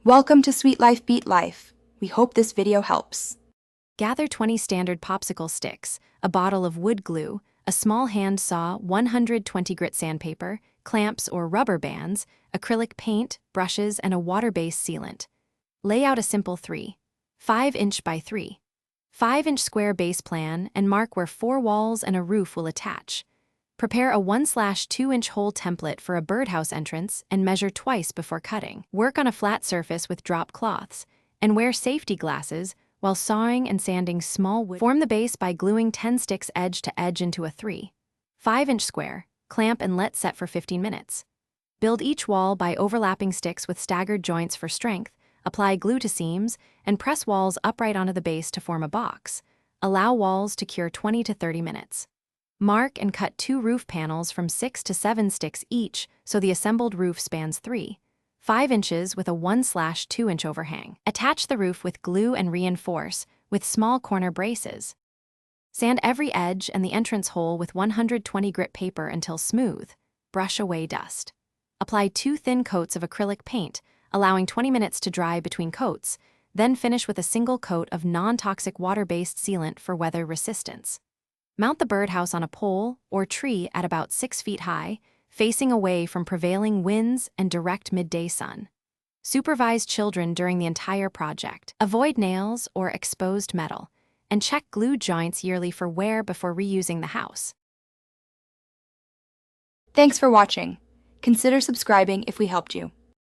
Welcome to Sweet Life Beat Life. We hope this video helps. Gather 20 standard popsicle sticks, a bottle of wood glue, a small hand saw, 120 grit sandpaper, clamps or rubber bands, acrylic paint, brushes, and a water-based sealant. Lay out a simple 5" by 5" square base plan and mark where 4 walls and a roof will attach. Prepare a 1/2" hole template for a birdhouse entrance and measure twice before cutting. Work on a flat surface with drop cloths and wear safety glasses while sawing and sanding small wood. Form the base by gluing 10 sticks edge to edge into a 5" square, clamp and let set for 15 minutes. Build each wall by overlapping sticks with staggered joints for strength, apply glue to seams, and press walls upright onto the base to form a box. Allow walls to cure 20 to 30 minutes. Mark and cut 2 roof panels from 6 to 7 sticks each so the assembled roof spans 5 inches with a 1/2" overhang. Attach the roof with glue and reinforce with small corner braces. Sand every edge and the entrance hole with 120 grit paper until smooth. Brush away dust. Apply 2 thin coats of acrylic paint, allowing 20 minutes to dry between coats, then finish with a single coat of non-toxic water-based sealant for weather resistance. Mount the birdhouse on a pole or tree at about 6 feet high, facing away from prevailing winds and direct midday sun. Supervise children during the entire project. Avoid nails or exposed metal, and check glue joints yearly for wear before reusing the house. Thanks for watching. Consider subscribing if we helped you.